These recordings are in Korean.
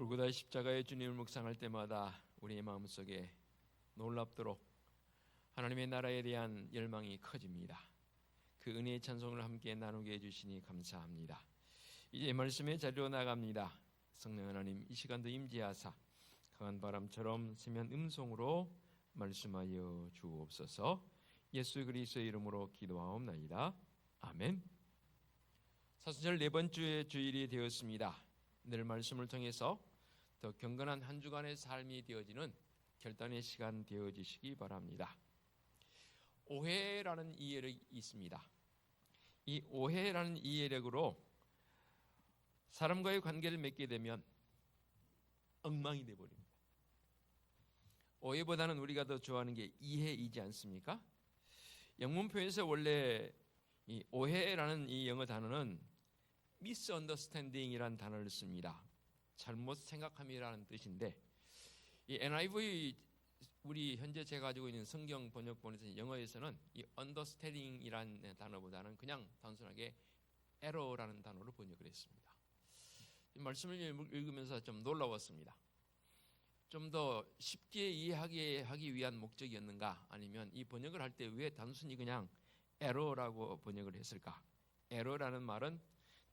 골고다 십자가의 주님을 묵상할 때마다 우리의 마음속에 놀랍도록 하나님의 나라에 대한 열망이 커집니다. 그 은혜의 찬송을 함께 나누게 해주시니 감사합니다. 이제 말씀의 자리로 나갑니다. 성령 하나님, 이 시간도 임재하사 강한 바람처럼 세미한 음성으로 말씀하여 주옵소서. 예수 그리스도의 이름으로 기도하옵나이다. 아멘. 사순절 네 번째 주일이 되었습니다. 늘 말씀을 통해서 더 경건한 한 주간의 삶이 되어지는 결단의 시간 되어지시기 바랍니다. 오해라는 이해력이 있습니다. 이 오해라는 이해력으로 사람과의 관계를 맺게 되면 엉망이 되어버립니다. 오해보다는 우리가 더 좋아하는 게 이해이지 않습니까? 영문 표현에서 원래 이 오해라는 이 영어 단어는 misunderstanding이라는 단어를 씁니다. 잘못 생각함이라는 뜻인데, 이 NIV 우리 현재 제가 가지고 있는 성경 번역본에서 영어에서는 이 understanding이라는 단어보다는 그냥 단순하게 error라는 단어로 번역을 했습니다. 이 말씀을 읽으면서 좀 놀라웠습니다. 좀 더 쉽게 이해하게 하기 위한 목적이었는가, 아니면 이 번역을 할 때 왜 단순히 그냥 error라고 번역을 했을까? error라는 말은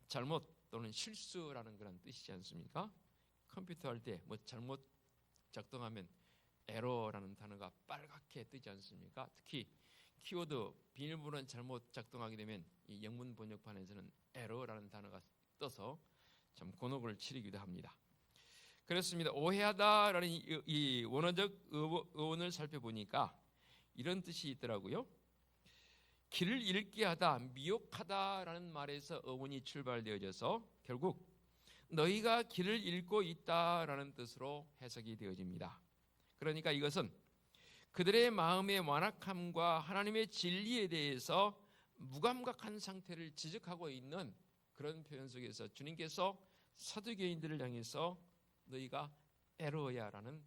잘못 또는 실수라는 그런 뜻이지 않습니까? 컴퓨터 할 때 뭐 잘못 작동하면 에러라는 단어가 빨갛게 뜨지 않습니까? 특히 키워드 비밀번호는 잘못 작동하게 되면 이 영문 번역판에서는 에러라는 단어가 떠서 참 곤혹을 치르기도 합니다. 그렇습니다. 오해하다라는 이 원어적 어원을 살펴보니까 이런 뜻이 있더라고요. 길을 잃게 하다, 미혹하다라는 말에서 어원이 출발되어져서 결국 너희가 길을 잃고 있다라는 뜻으로 해석이 되어집니다. 그러니까 이것은 그들의 마음의 완악함과 하나님의 진리에 대해서 무감각한 상태를 지적하고 있는 그런 표현 속에서 주님께서 사두개인들을 향해서 너희가 에러야라는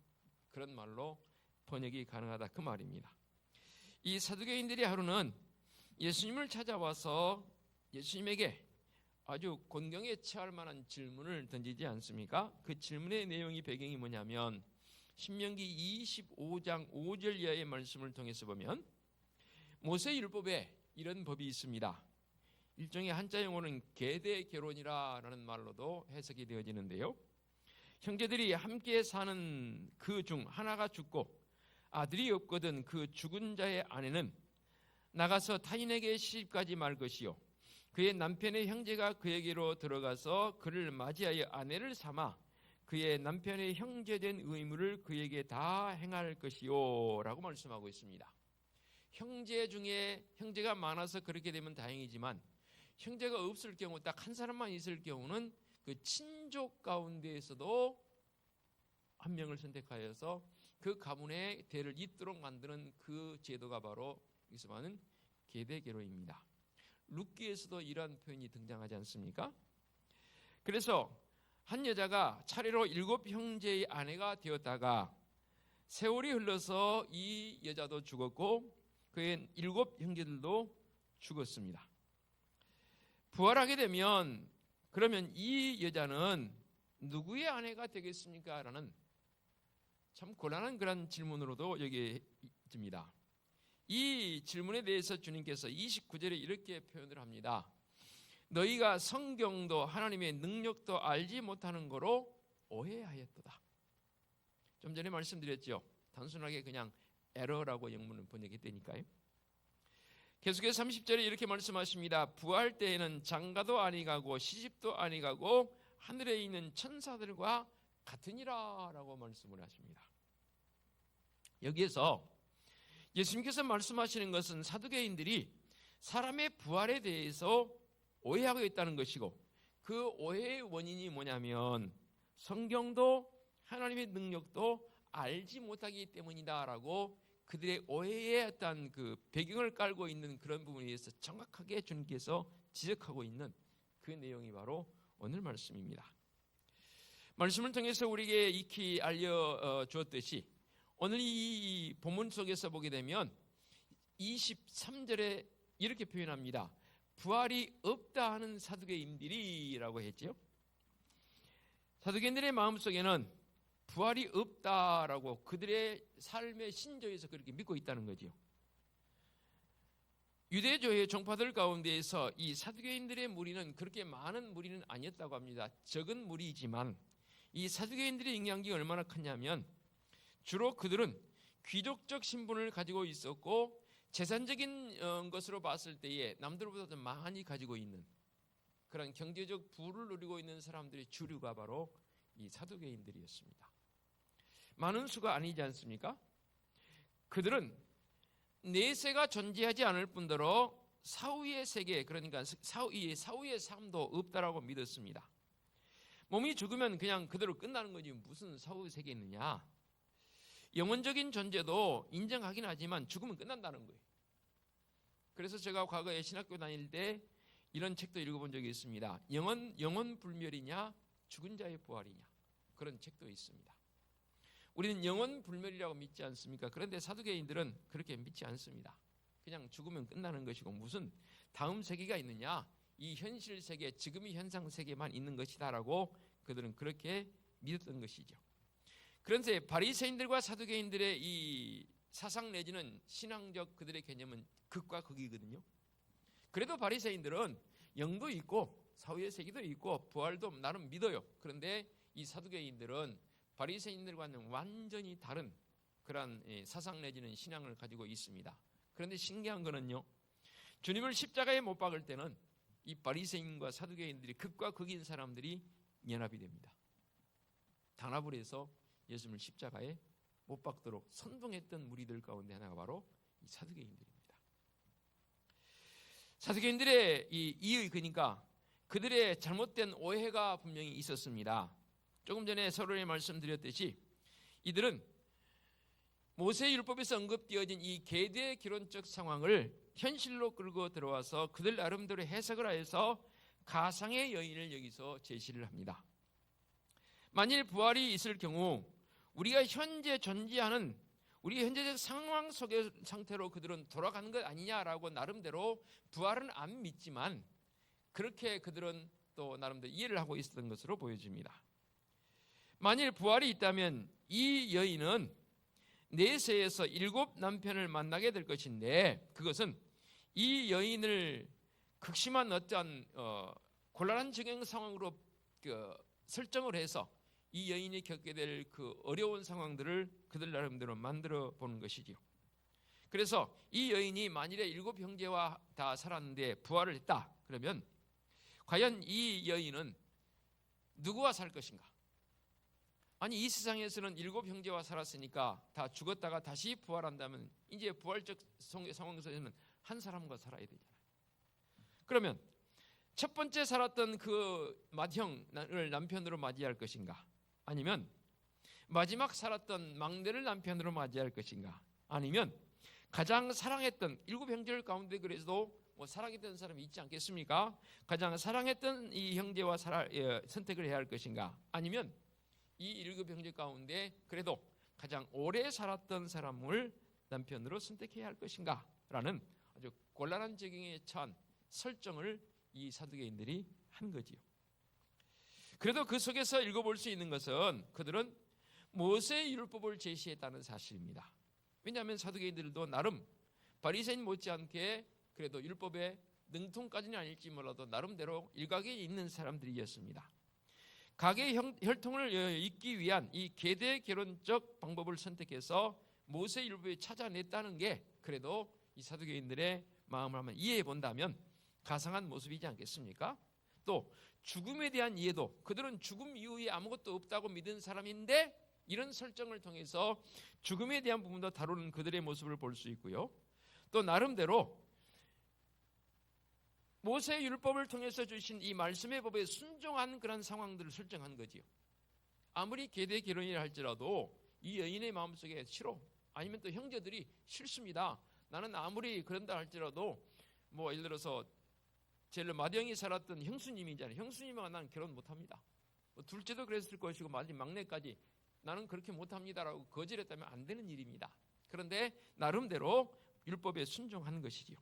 그런 말로 번역이 가능하다, 그 말입니다. 이 사두개인들의 하루는 예수님을 찾아와서 예수님에게 아주 곤경에 처할 만한 질문을 던지지 않습니까? 그 질문의 내용이 배경이 뭐냐면 신명기 25장 5절 이하의 말씀을 통해서 보면 모세율법에 이런 법이 있습니다. 일종의 한자 용어는 계대결혼이라는 말로도 해석이 되어지는데요. 형제들이 함께 사는 그 중 하나가 죽고 아들이 없거든 그 죽은 자의 아내는 나가서 타인에게 시집가지 말 것이요, 그의 남편의 형제가 그에게로 들어가서 그를 맞이하여 아내를 삼아 그의 남편의 형제된 의무를 그에게 다 행할 것이요 라고 말씀하고 있습니다. 형제 중에 형제가 많아서 그렇게 되면 다행이지만 형제가 없을 경우, 딱 한 사람만 있을 경우는 그 친족 가운데에서도 한 명을 선택하여서 그 가문의 대를 잇도록 만드는 그 제도가 바로 여기서 말하는 계대결혼입니다. 룻기에서도 이러한 표현이 등장하지 않습니까? 그래서 한 여자가 차례로 7 형제의 아내가 되었다가 세월이 흘러서 이 여자도 죽었고 그의 7 형제들도 죽었습니다. 부활하게 되면 그러면 이 여자는 누구의 아내가 되겠습니까? 라는 참 곤란한 그런 질문으로도 여기에 있습니다. 이 질문에 대해서 주님께서 29절에 이렇게 표현을 합니다. 너희가 성경도 하나님의 능력도 알지 못하는 거로 오해하였도다. 좀 전에 말씀드렸죠. 단순하게 그냥 에러라고 영문을 번역했다니까요. 계속해서 30절에 이렇게 말씀하십니다. 부활 때에는 장가도 아니가고 시집도 아니가고 하늘에 있는 천사들과 같으니라 라고 말씀을 하십니다. 여기에서 예수님께서 말씀하시는 것은 사두개인들이 사람의 부활에 대해서 오해하고 있다는 것이고, 그 오해의 원인이 뭐냐면 성경도 하나님의 능력도 알지 못하기 때문이다라고 그들의 오해의 어떤 그 배경을 깔고 있는 그런 부분에 대해서 정확하게 주님께서 지적하고 있는 그 내용이 바로 오늘 말씀입니다. 말씀을 통해서 우리에게 익히 알려주었듯이 오늘 이 본문 속에서 보게 되면 23절에 이렇게 표현합니다. 부활이 없다 하는 사두개인들이라고 했죠. 사두개인들의 마음속에는 부활이 없다라고 그들의 삶의 신조에서 그렇게 믿고 있다는 거죠. 유대교의 종파들 가운데에서 이 사두개인들의 무리는 그렇게 많은 무리는 아니었다고 합니다. 적은 무리이지만 이 사두개인들의 영향력이 얼마나 컸냐면 주로 그들은 귀족적 신분을 가지고 있었고 재산적인 것으로 봤을 때에 남들보다 많이 가지고 있는 그런 경제적 부를 누리고 있는 사람들의 주류가 바로 이 사두개인들이었습니다. 많은 수가 아니지 않습니까? 그들은 내세가 존재하지 않을 뿐더러 사후의 세계, 그러니까 사후의 삶도 없다라고 믿었습니다. 몸이 죽으면 그냥 그대로 끝나는 거지 무슨 사후의 세계 있느냐. 영혼적인 존재도 인정하긴 하지만 죽으면 끝난다는 거예요. 그래서 제가 과거에 신학교 다닐 때 이런 책도 읽어본 적이 있습니다. 영혼 불멸이냐 죽은 자의 부활이냐, 그런 책도 있습니다. 우리는 영혼 불멸이라고 믿지 않습니까? 그런데 사두개인들은 그렇게 믿지 않습니다. 그냥 죽으면 끝나는 것이고 무슨 다음 세계가 있느냐, 이 현실 세계, 지금의 현상 세계만 있는 것이다라고 그들은 그렇게 믿었던 것이죠. 그런데 바리새인들과 사두개인들의 이 사상 내지는 신앙적 그들의 개념은 극과 극이거든요. 그래도 바리새인들은 영도 있고 사후의 세계도 있고 부활도 나름 믿어요. 그런데 이 사두개인들은 바리새인들과는 완전히 다른 그런 사상 내지는 신앙을 가지고 있습니다. 그런데 신기한 거는요, 주님을 십자가에 못 박을 때는 이 바리새인과 사두개인들이 극과 극인 사람들이 연합이 됩니다. 단합을 해서 예수님을 십자가에 못 박도록 선동했던 무리들 가운데 하나가 바로 이 사두개인들입니다. 사두개인들의 그러니까 그들의 잘못된 오해가 분명히 있었습니다. 조금 전에 서론에 말씀드렸듯이 이들은 모세율법에서 언급되어진 이 계대 결혼적 상황을 현실로 끌고 들어와서 그들 나름대로 해석을 하여서 가상의 여인을 여기서 제시를 합니다. 만일 부활이 있을 경우 우리가 현재 존재하는 우리 현재적 상황 속의 상태로 그들은 돌아가는 것 아니냐라고 나름대로 부활은 안 믿지만 그렇게 그들은 또 나름대로 이해를 하고 있었던 것으로 보여집니다. 만일 부활이 있다면 이 여인은 내세에서 7 남편을 만나게 될 것인데 그것은 이 여인을 극심한 어떠한 곤란한 적용 상황으로 설정을 해서 이 여인이 겪게 될 그 어려운 상황들을 그들 나름대로 만들어 보는 것이지요. 그래서 이 여인이 만일에 7 형제와 다 살았는데 부활을 했다 그러면 과연 이 여인은 누구와 살 것인가? 아니 이 세상에서는 7 형제와 살았으니까 다 죽었다가 다시 부활한다면 이제 부활적 상황에서는 한 사람과 살아야 되잖아요. 그러면 첫 번째 살았던 그 맏형을 남편으로 맞이할 것인가? 아니면 마지막 살았던 막내를 남편으로 맞이할 것인가? 아니면 가장 사랑했던 7 형제 가운데 그래도 뭐 사랑했던 사람이 있지 않겠습니까? 가장 사랑했던 이 형제와 선택을 해야 할 것인가? 아니면 이 7 형제 가운데 그래도 가장 오래 살았던 사람을 남편으로 선택해야 할 것인가? 라는 아주 곤란한 적용에 처한 설정을 이 사두개인들이 한 거지요. 그래도 그 속에서 읽어볼 수 있는 것은 그들은 모세의 율법을 제시했다는 사실입니다. 왜냐하면 사두개인들도 나름 바리새인 못지않게 그래도 율법의 능통까지는 아닐지 몰라도 나름대로 일각에 있는 사람들이었습니다. 가계 혈통을 잇기 위한 이 계대 결혼적 방법을 선택해서 모세 율법에 찾아냈다는 게 그래도 이 사두개인들의 마음을 한번 이해해 본다면 가상한 모습이지 않겠습니까? 또 죽음에 대한 이해도 그들은 죽음 이후에 아무것도 없다고 믿은 사람인데 이런 설정을 통해서 죽음에 대한 부분도 다루는 그들의 모습을 볼 수 있고요. 또 나름대로 모세 율법을 통해서 주신 이 말씀의 법에 순종한 그런 상황들을 설정한 거지요. 아무리 계대 결혼이라 할지라도 이 여인의 마음속에 싫어, 아니면 또 형제들이 싫습니다. 나는 아무리 그런다 할지라도 뭐 예를 들어서 제일 맏형이 살았던 형수님이잖아요. 형수님과 나는 결혼 못합니다. 뭐 둘째도 그랬을 것이고 막내까지 나는 그렇게 못합니다라고 거절했다면 안 되는 일입니다. 그런데 나름대로 율법에 순종한 것이지요.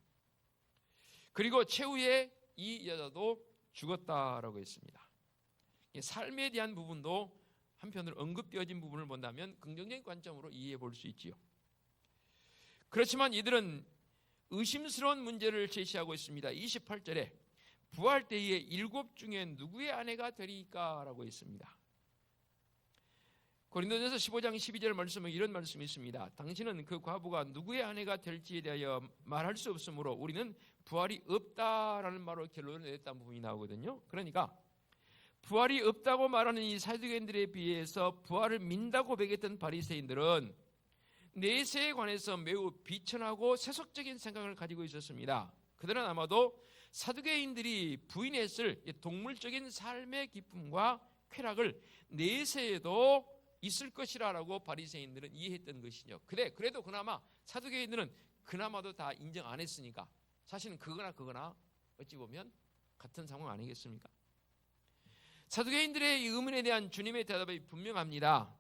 그리고 최후에 이 여자도 죽었다라고 했습니다. 삶에 대한 부분도 한편으로 언급되어진 부분을 본다면 긍정적인 관점으로 이해해 볼 수 있지요. 그렇지만 이들은 의심스러운 문제를 제시하고 있습니다. 28절에 부활 때에 7 중에 누구의 아내가 되리까? 라고 했습니다. 고린도전서 15장 12절 말씀에 이런 말씀이 있습니다. 당신은 그 과부가 누구의 아내가 될지에 대하여 말할 수 없으므로 우리는 부활이 없다라는 말로 결론을 내렸다는 부분이 나오거든요. 그러니까 부활이 없다고 말하는 이 사두개인들에 비해서 부활을 민다고 고백했던 바리새인들은 내세에 관해서 매우 비천하고 세속적인 생각을 가지고 있었습니다. 그들은 아마도 사두개인들이 부인했을 동물적인 삶의 기쁨과 쾌락을 내세에도 있을 것이라고 바리새인들은 이해했던 것이죠. 그래도 그나마 사두개인들은 그나마도 다 인정 안 했으니까 사실은 그거나 어찌 보면 같은 상황 아니겠습니까? 사두개인들의 이 의문에 대한 주님의 대답이 분명합니다.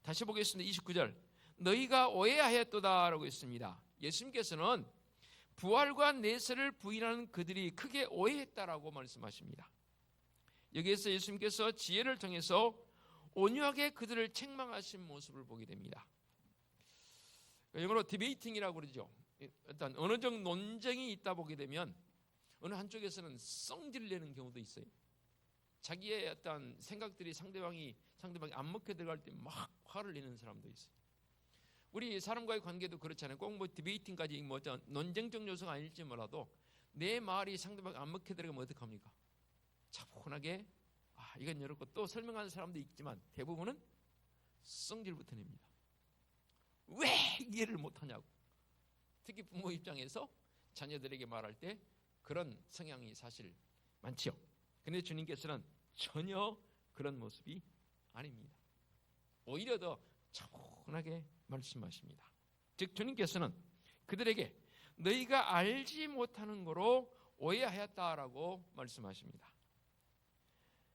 다시 보겠습니다. 29절 너희가 오해하였도다 라고 했습니다. 예수님께서는 부활과 내세를 부인하는 그들이 크게 오해했다라고 말씀하십니다. 여기에서 예수님께서 지혜를 통해서 온유하게 그들을 책망하신 모습을 보게 됩니다. 영어로 디베이팅이라고 그러죠. 일단 어느 정도 논쟁이 있다 보게 되면 어느 한쪽에서는 성질을 내는 경우도 있어요. 자기의 어떤 생각들이 상대방이 안 먹혀 들어갈 때 막 화를 내는 사람도 있어요. 우리 사람과의 관계도 그렇잖아요. 꼭 뭐 디베이팅까지 뭐 논쟁적 요소가 아닐지 몰라도 내 말이 상대방이 안 먹혀 들어가면 어떡합니까? 차분하게 이건 이렇고 또 설명하는 사람도 있지만 대부분은 성질부터 냅니다. 왜 이해를 못하냐고. 특히 부모 입장에서 자녀들에게 말할 때 그런 성향이 사실 많지요. 그런데 주님께서는 전혀 그런 모습이 아닙니다. 오히려 더 차분하게 말씀하십니다. 즉 주님께서는 그들에게 너희가 알지 못하는 거로 오해하였다라고 말씀하십니다.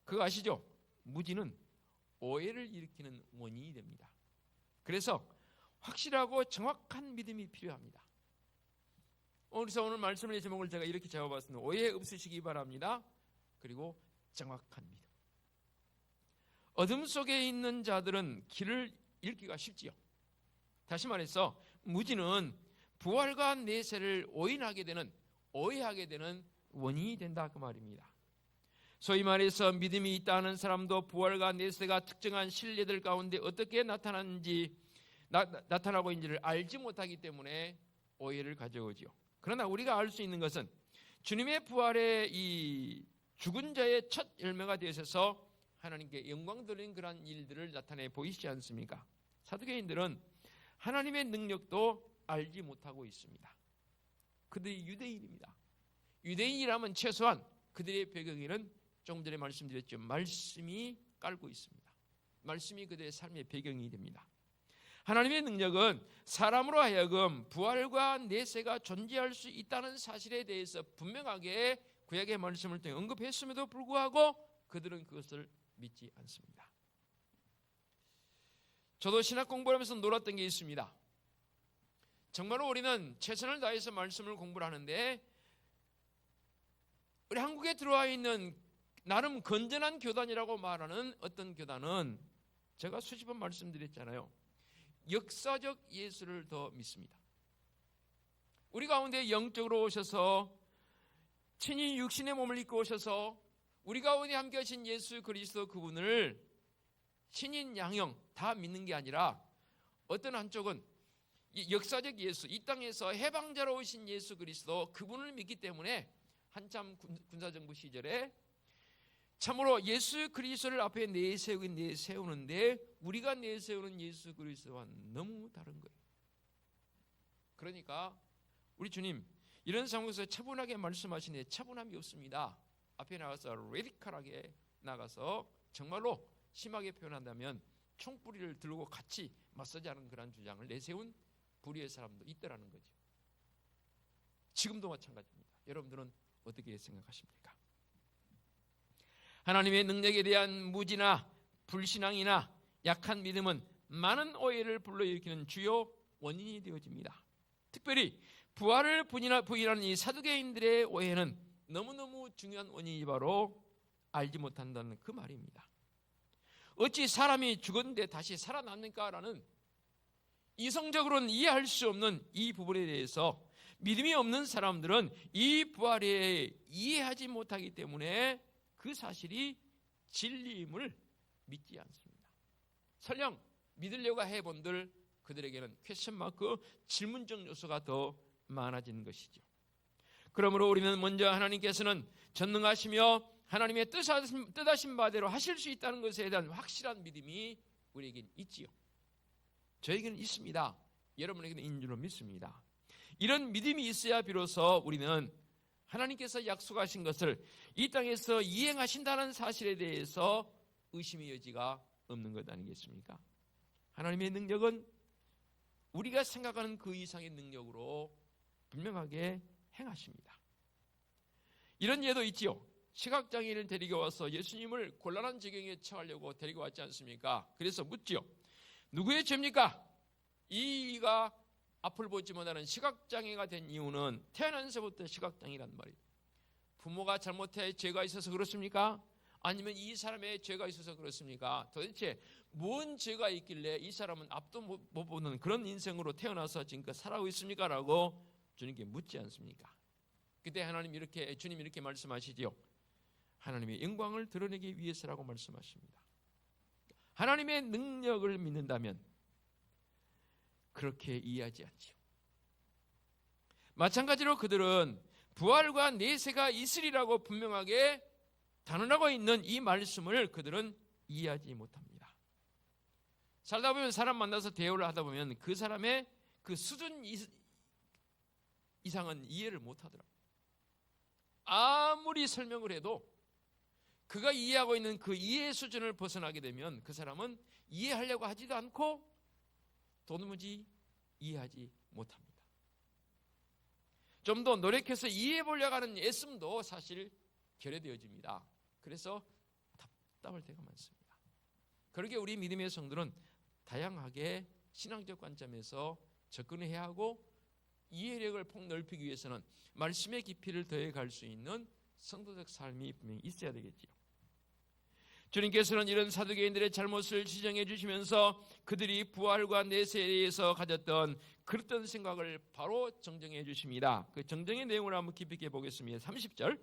그거 아시죠? 무지는 오해를 일으키는 원인이 됩니다. 그래서 확실하고 정확한 믿음이 필요합니다. 그래서 오늘 말씀의 제목을 제가 이렇게 잡아봤습니다. 오해 없으시기 바랍니다. 그리고 정확한 믿음. 어둠 속에 있는 자들은 길을 잃기가 쉽지요. 다시 말해서 무지는 부활과 내세를 오해하게 되는 원인이 된다 그 말입니다. 소위 말해서 믿음이 있다는 사람도 부활과 내세가 특정한 신뢰들 가운데 어떻게 나타나고 있는지를 알지 못하기 때문에 오해를 가져오지요. 그러나 우리가 알 수 있는 것은 주님의 부활의 이 죽은 자의 첫 열매가 되셔서 하나님께 영광 돌리는 그런 일들을 나타내 보이시지 않습니까? 사두개인들은 하나님의 능력도 알지 못하고 있습니다. 그들이 유대인입니다. 유대인이라면 최소한 그들의 배경에는 조금 전에 말씀드렸죠. 말씀이 깔고 있습니다. 말씀이 그들의 삶의 배경이 됩니다. 하나님의 능력은 사람으로 하여금 부활과 내세가 존재할 수 있다는 사실에 대해서 분명하게 구약의 말씀을 통해 언급했음에도 불구하고 그들은 그것을 믿지 않습니다. 저도 신학 공부를 하면서 놀았던 게 있습니다. 정말로 우리는 최선을 다해서 말씀을 공부를 하는데 우리 한국에 들어와 있는 나름 건전한 교단이라고 말하는 어떤 교단은 제가 수십 번 말씀드렸잖아요. 역사적 예수를 더 믿습니다. 우리 가운데 영적으로 오셔서 친히 육신의 몸을 입고 오셔서 우리 가운데 함께 하신 예수 그리스도 그분을 신인 양형 다 믿는 게 아니라 어떤 한쪽은 역사적 예수, 이 땅에서 해방자로 오신 예수 그리스도 그분을 믿기 때문에 한참 군사정부 시절에 참으로 예수 그리스도를 앞에 내세우는데 우리가 내세우는 예수 그리스도와 너무 다른 거예요. 그러니까 우리 주님 이런 상황에서 차분하게 말씀하시는데 차분함이 없습니다. 앞에 나가서 레디컬하게 나가서 정말로 심하게 표현한다면 총뿌리를 들고 같이 맞서자는 그런 주장을 내세운 불의의 사람도 있더라는 거죠. 지금도 마찬가지입니다. 여러분들은 어떻게 생각하십니까? 하나님의 능력에 대한 무지나 불신앙이나 약한 믿음은 많은 오해를 불러일으키는 주요 원인이 되어집니다. 특별히 부활을 부인하는 이 사두개인들의 오해는 너무너무 중요한 원인이 바로 알지 못한다는 그 말입니다. 어찌 사람이 죽었는데 다시 살아납니까라는 이성적으로는 이해할 수 없는 이 부분에 대해서 믿음이 없는 사람들은 이 부활에 이해하지 못하기 때문에 그 사실이 진리임을 믿지 않습니다. 설령 믿으려고 해본들 그들에게는 퀘스천 마크, 질문적 요소가 더 많아지는 것이죠. 그러므로 우리는 먼저 하나님께서는 전능하시며 하나님의 뜻하신 바대로 하실 수 있다는 것에 대한 확실한 믿음이 우리에겐 있지요. 저에게는 있습니다. 여러분에게는 있는 줄로 믿습니다. 이런 믿음이 있어야 비로소 우리는 하나님께서 약속하신 것을 이 땅에서 이행하신다는 사실에 대해서 의심의 여지가 없는 것 아니겠습니까? 하나님의 능력은 우리가 생각하는 그 이상의 능력으로 분명하게 행하십니다. 이런 예도 있지요. 시각장애인을 데리고 와서 예수님을 곤란한 지경에 처하려고 데리고 왔지 않습니까? 그래서 묻지요. 누구의 죄입니까? 이가 앞을 보지 못하는 시각장애가 된 이유는 태어나서부터 시각장애란 말이에요. 부모가 잘못해 죄가 있어서 그렇습니까? 아니면 이 사람의 죄가 있어서 그렇습니까? 도대체 뭔 죄가 있길래 이 사람은 앞도 못 보는 그런 인생으로 태어나서 지금까지 살아오고 있습니까? 라고 주님께 묻지 않습니까? 그때 주님 이렇게 말씀하시지요. 하나님의 영광을 드러내기 위해서라고 말씀하십니다. 하나님의 능력을 믿는다면 그렇게 이해하지 않지요. 마찬가지로 그들은 부활과 내세가 있으리라고 분명하게 단언하고 있는 이 말씀을 그들은 이해하지 못합니다. 살다 보면 사람 만나서 대화를 하다 보면 그 사람의 그 수준 이상은 이해를 못하더라고요. 아무리 설명을 해도 그가 이해하고 있는 그 이해 수준을 벗어나게 되면 그 사람은 이해하려고 하지도 않고 도무지 이해하지 못합니다. 좀 더 노력해서 이해해 보려고 하는 애씀도 사실 결여되어집니다. 그래서 답답할 때가 많습니다. 그러게 우리 믿음의 성도는 다양하게 신앙적 관점에서 접근해야 하고 이해력을 폭넓히기 위해서는 말씀의 깊이를 더해갈 수 있는 성도적 삶이 분명히 있어야 되겠지요. 주님께서는 이런 사두개인들의 잘못을 지적해 주시면서 그들이 부활과 내세에 대해서 가졌던 그랬던 생각을 바로 정정해 주십니다. 그 정정의 내용을 한번 깊이 있게 보겠습니다. 30절.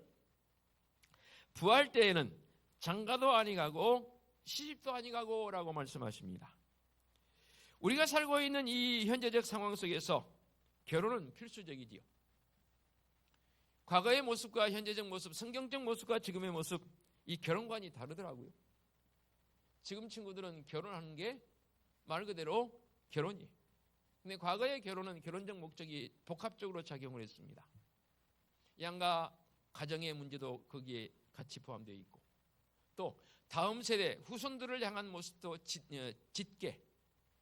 부활 때에는 장가도 아니가고 시집도 아니가고 라고 말씀하십니다. 우리가 살고 있는 이 현재적 상황 속에서 결혼은 필수적이지요. 과거의 모습과 현재적 모습, 성경적 모습과 지금의 모습, 이 결혼관이 다르더라고요. 지금 친구들은 결혼하는 게 말 그대로 결혼이에요. 근데 과거의 결혼은 결혼적 목적이 복합적으로 작용을 했습니다. 양가 가정의 문제도 거기에 같이 포함되어 있고 또 다음 세대 후손들을 향한 모습도 짙게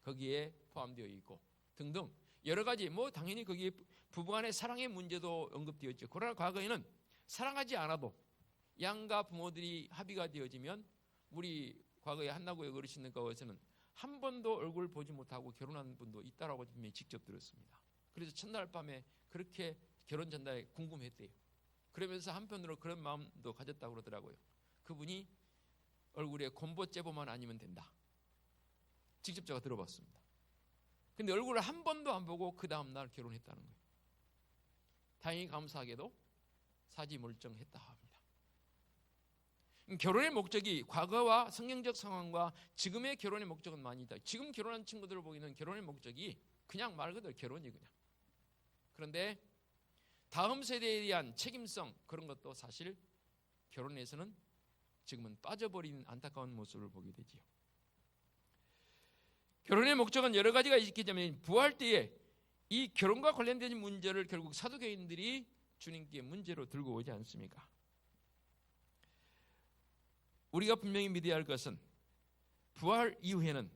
거기에 포함되어 있고 등등 여러 가지 당연히 거기에 부부간의 사랑의 문제도 언급되었죠. 그러나 과거에는 사랑하지 않아도 양가 부모들이 합의가 되어지면 우리 과거에 한나구의 어르신들 가운데서는 한 번도 얼굴 보지 못하고 결혼한 분도 있다라고 직접 들었습니다. 그래서 첫날 밤에 그렇게 결혼 전날에 궁금했대요. 그러면서 한편으로 그런 마음도 가졌다고 그러더라고요. 그분이 얼굴에 곰보째보만 아니면 된다. 직접 제가 들어봤습니다. 근데 얼굴을 한 번도 안 보고 그 다음날 결혼했다는 거예요. 다행히 감사하게도 사지멀쩡했다 합니다. 결혼의 목적이 과거와 성경적 상황과 지금의 결혼의 목적은 많이 있다. 지금 결혼한 친구들을 보기에는 결혼의 목적이 그냥 말 그대로 결혼이 그냥. 그런데 다음 세대에 대한 책임성 그런 것도 사실 결혼에서는 지금은 빠져버린 안타까운 모습을 보게 되지요. 결혼의 목적은 여러 가지가 있기 때문에 부활 때에 이 결혼과 관련된 문제를 결국 사두개인들이 주님께 문제로 들고 오지 않습니까? 우리가 분명히 믿어야 할 것은 부활 이후에는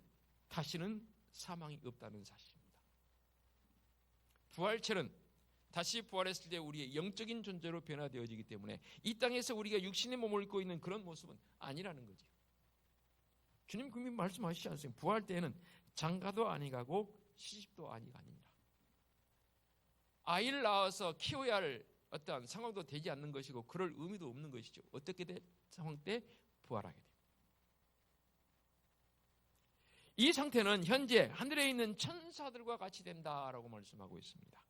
다시는 사망이 없다는 사실입니다. 부활체는 다시 부활했을 때 우리의 영적인 존재로 변화되어지기 때문에 이 땅에서 우리가 육신의 몸을 입고 있는 그런 모습은 아니라는 거죠. 주님 분명히 말씀하시지 않습니까? 부활 때에는 장가도 아니가고 시집도 아니니라. 아이를 낳아서 키워야 할 어떠한 상황도 되지 않는 것이고 그럴 의미도 없는 것이죠. 어떻게 된 상황 때 부활하게 됩니다. 이 상태는 현재 하늘에 있는 천사들과 같이 된다라고 말씀하고 있습니다.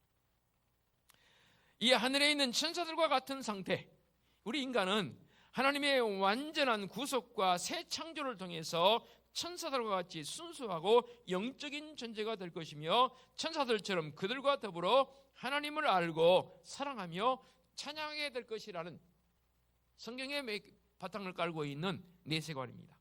이 하늘에 있는 천사들과 같은 상태, 우리 인간은 하나님의 완전한 구속과 새 창조를 통해서 천사들과 같이 순수하고 영적인 존재가 될 것이며 천사들처럼 그들과 더불어 하나님을 알고 사랑하며 찬양하게 될 것이라는 성경의 바탕을 깔고 있는 내세관입니다.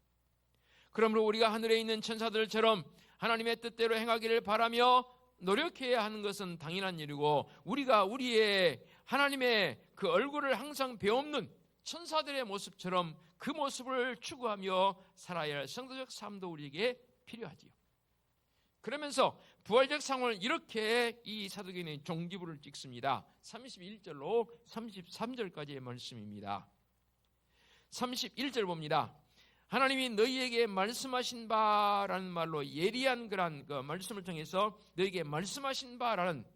그러므로 우리가 하늘에 있는 천사들처럼 하나님의 뜻대로 행하기를 바라며 노력해야 하는 것은 당연한 일이고, 우리가 우리의 하나님의 그 얼굴을 항상 배없는 천사들의 모습처럼 그 모습을 추구하며 살아야 할 성도적 삶도 우리에게 필요하지요. 그러면서 부활적 상황을 이렇게 이 사도행전의 종지부를 찍습니다. 31절로 33절까지의 말씀입니다. 31절 봅니다. 하나님이 너희에게 말씀하신 바라는 말로 예리한 그런 그 말씀을 통해서 너희에게 말씀하신 바라는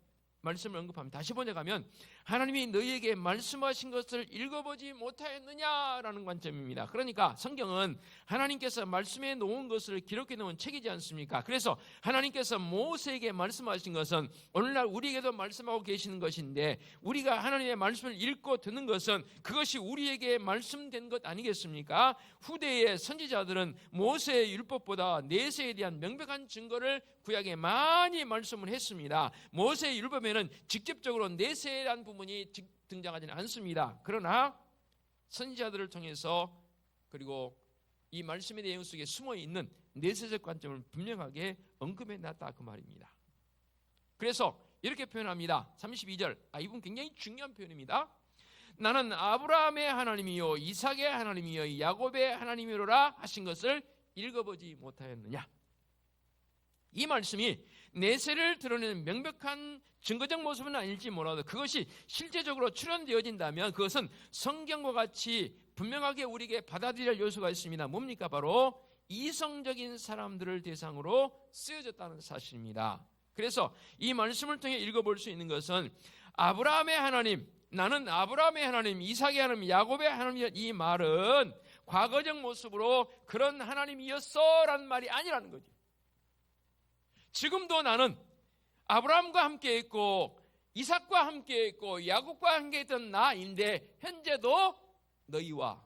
말씀을 언급합니다. 다시 번역하면 하나님이 너희에게 말씀하신 것을 읽어보지 못하였느냐라는 관점입니다. 그러니까 성경은 하나님께서 말씀해 놓은 것을 기록해 놓은 책이지 않습니까? 그래서 하나님께서 모세에게 말씀하신 것은 오늘날 우리에게도 말씀하고 계시는 것인데, 우리가 하나님의 말씀을 읽고 듣는 것은 그것이 우리에게 말씀된 것 아니겠습니까? 후대의 선지자들은 모세의 율법보다 내세에 대한 명백한 증거를 구약에 많이 말씀을 했습니다. 모세의 율법에는 직접적으로 내세에 대한 부분이 등장하지는 않습니다. 그러나 선지자들을 통해서, 그리고 이 말씀의 내용 속에 숨어있는 내세적 관점을 분명하게 언급해 놨다 그 말입니다. 그래서 이렇게 표현합니다. 32절, 이분 굉장히 중요한 표현입니다. 나는 아브라함의 하나님이요 이삭의 하나님이요 야곱의 하나님이로라 하신 것을 읽어보지 못하였느냐. 이 말씀이 내세를 드러내는 명백한 증거적 모습은 아닐지 몰라도 그것이 실제적으로 출현되어진다면 그것은 성경과 같이 분명하게 우리에게 받아들일 요소가 있습니다. 뭡니까? 바로 이성적인 사람들을 대상으로 쓰여졌다는 사실입니다. 그래서 이 말씀을 통해 읽어볼 수 있는 것은 아브라함의 하나님, 나는 아브라함의 하나님, 이삭의 하나님, 야곱의 하나님, 이 말은 과거적 모습으로 그런 하나님이었어 라는 말이 아니라는 거죠. 지금도 나는 아브라함과 함께 있고 이삭과 함께 있고 야곱과 함께 있던 나인데, 현재도 너희와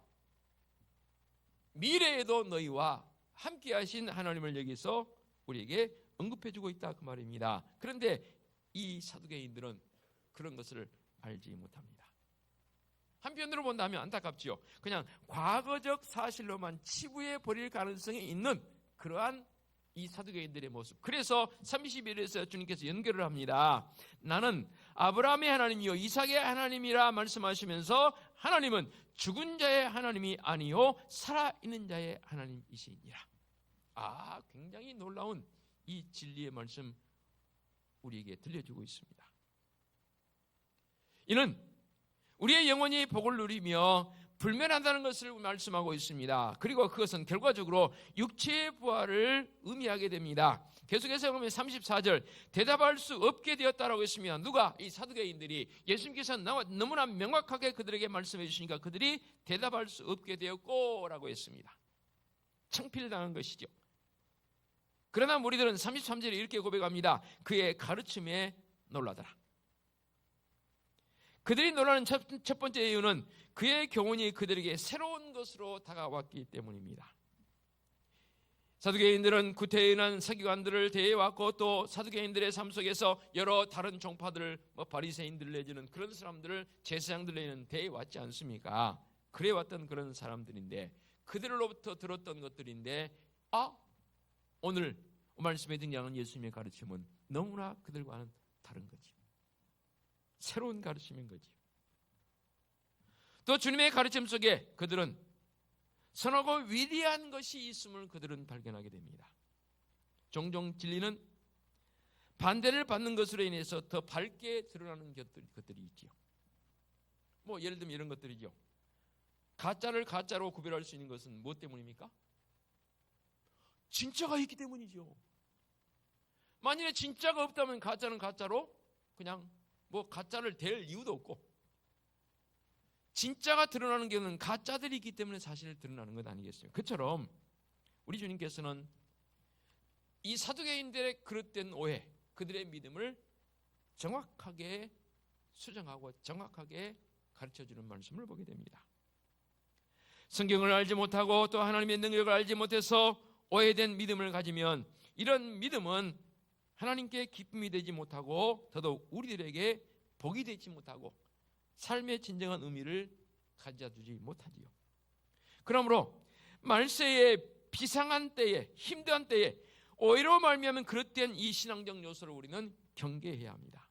미래에도 너희와 함께 하신 하나님을 여기서 우리에게 언급해주고 있다 그 말입니다. 그런데 이 사두개인들은 그런 것을 알지 못합니다. 한편으로 본다면 안타깝지요. 그냥 과거적 사실로만 치부해 버릴 가능성이 있는 그러한 이 사두개인들의 모습. 그래서 31절에서 주님께서 연결을 합니다. 나는 아브라함의 하나님이요 이삭의 하나님이라 말씀하시면서 하나님은 죽은 자의 하나님이 아니요 살아있는 자의 하나님이시니라. 굉장히 놀라운 이 진리의 말씀 우리에게 들려주고 있습니다. 이는 우리의 영혼이 복을 누리며 불멸한다는 것을 말씀하고 있습니다. 그리고 그것은 결과적으로 육체의 부활을 의미하게 됩니다. 계속해서 보면 34절, 대답할 수 없게 되었다라고 했습니다. 누가? 이 사두개인들이. 예수님께서 너무나 명확하게 그들에게 말씀해 주시니까 그들이 대답할 수 없게 되었고 라고 했습니다. 창피당한 것이죠. 그러나 무리들은 33절에 이렇게 고백합니다. 그의 가르침에 놀라더라. 그들이 놀라는 첫 번째 이유는 그의 교훈이 그들에게 새로운 것으로 다가왔기 때문입니다. 사두개인들은 구태의는 서기관들을 대해왔고 또 사두개인들의 삶 속에서 여러 다른 종파들을 바리새인들 내지는 그런 사람들을 제사장들 내지는 대해왔지 않습니까? 그래왔던 그런 사람들인데, 그들로부터 들었던 것들인데 오늘 말씀에 등장하는 예수님의 가르침은 너무나 그들과는 다른 거지. 새로운 가르침인 거지. 또 주님의 가르침 속에 그들은 선하고 위대한 것이 있음을 그들은 발견하게 됩니다. 종종 진리는 반대를 받는 것으로 인해서 더 밝게 드러나는 것들이 있지요. 예를 들면 이런 것들이죠. 가짜를 가짜로 구별할 수 있는 것은 무엇 때문입니까? 진짜가 있기 때문이죠. 만일에 진짜가 없다면 가짜는 가짜로 그냥 가짜를 댈 이유도 없고, 진짜가 드러나는 경우는 가짜들이 있기 때문에 사실을 드러나는 것 아니겠어요? 그처럼 우리 주님께서는 이 사두개인들의 그릇된 오해, 그들의 믿음을 정확하게 수정하고 정확하게 가르쳐주는 말씀을 보게 됩니다. 성경을 알지 못하고 또 하나님의 능력을 알지 못해서 오해된 믿음을 가지면 이런 믿음은 하나님께 기쁨이 되지 못하고 더더욱 우리들에게 복이 되지 못하고 삶의 진정한 의미를 가져주지 못하지요. 그러므로 말세의 비상한 때에, 힘든 때에 오해로 말미암은 그릇된 이 신앙적 요소를 우리는 경계해야 합니다.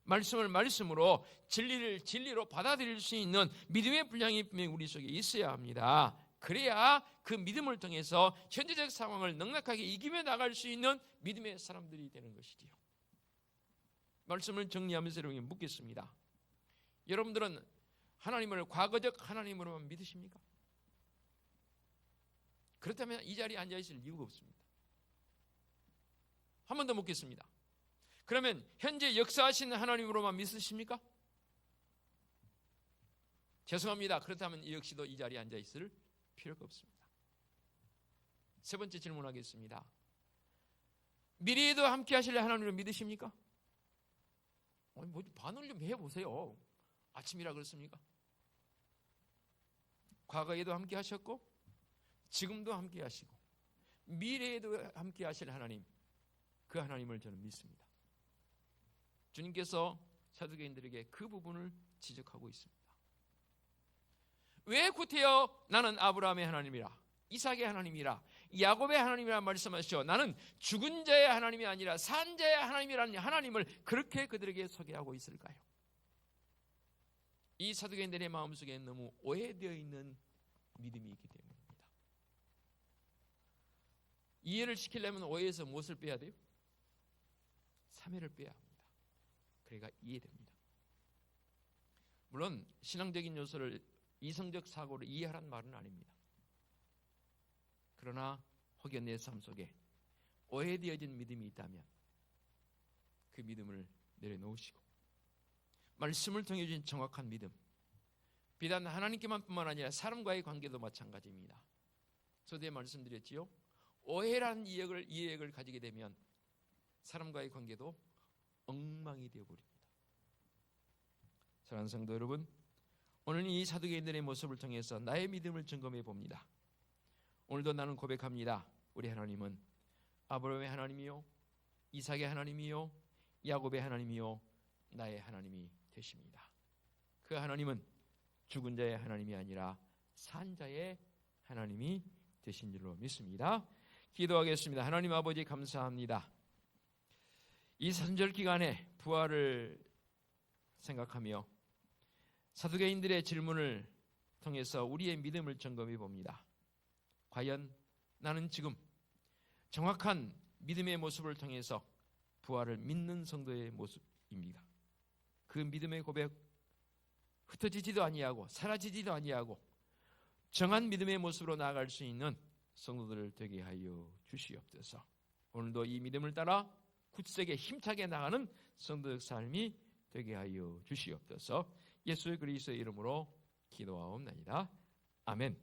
말씀을 말씀으로, 진리를 진리로 받아들일 수 있는 믿음의 분량이 분명히 우리 속에 있어야 합니다. 그래야 그 믿음을 통해서 현재적 상황을 넉넉하게 이기며 나갈 수 있는 믿음의 사람들이 되는 것이지요. 말씀을 정리하면서 여러분에게 묻겠습니다. 여러분들은 하나님을 과거적 하나님으로만 믿으십니까? 그렇다면 이 자리에 앉아 있을 이유가 없습니다. 한 번 더 묻겠습니다. 그러면 현재 역사하시는 하나님으로만 믿으십니까? 죄송합니다. 그렇다면 이 역시도 이 자리에 앉아 있을 필요가 없습니다. 세 번째 질문하겠습니다. 미래에도 함께 하실 하나님을 믿으십니까? 뭐 반응을 좀 해보세요. 아침이라 그렇습니까? 과거에도 함께 하셨고 지금도 함께 하시고 미래에도 함께 하실 하나님, 그 하나님을 저는 믿습니다. 주님께서 사두개인들에게 그 부분을 지적하고 있습니다. 왜 구태여 나는 아브라함의 하나님이라, 이삭의 하나님이라, 야곱의 하나님이라 말씀하시죠. 나는 죽은 자의 하나님이 아니라 산 자의 하나님이라는 하나님을 그렇게 그들에게 소개하고 있을까요? 이 사두개인들의 마음속에 너무 오해되어 있는 믿음이 있기 때문입니다. 이해를 시키려면 오해에서 무엇을 빼야 돼요? 참회를 빼야 합니다. 그래야 이해됩니다. 물론 신앙적인 요소를 이성적 사고로 이해하라는 말은 아닙니다. 그러나 혹여 내 삶 속에 오해되어진 믿음이 있다면 그 믿음을 내려놓으시고 말씀을 통해 주신 정확한 믿음, 비단 하나님께만 뿐만 아니라 사람과의 관계도 마찬가지입니다. 저도 말씀드렸지요. 오해라는 이해력을 가지게 되면 사람과의 관계도 엉망이 되어버립니다. 사랑하는 성도 여러분, 오늘 이 사두개인들의 모습을 통해서 나의 믿음을 점검해 봅니다. 오늘도 나는 고백합니다. 우리 하나님은 아브라함의 하나님이요, 이삭의 하나님이요, 야곱의 하나님이요, 나의 하나님이 되십니다. 그 하나님은 죽은 자의 하나님이 아니라 산 자의 하나님이 되신 줄로 믿습니다. 기도하겠습니다. 하나님 아버지 감사합니다. 이 산절 기간에 부활을 생각하며 사두개인들의 질문을 통해서 우리의 믿음을 점검해 봅니다. 과연 나는 지금 정확한 믿음의 모습을 통해서 부활을 믿는 성도의 모습입니다. 그 믿음의 고백 흩어지지도 아니하고 사라지지도 아니하고 정한 믿음의 모습으로 나아갈 수 있는 성도들을 되게 하여 주시옵소서. 오늘도 이 믿음을 따라 굳세게 힘차게 나가는 성도의 삶이 되게 하여 주시옵소서. 예수 그리스도의 이름으로 기도하옵나이다. 아멘.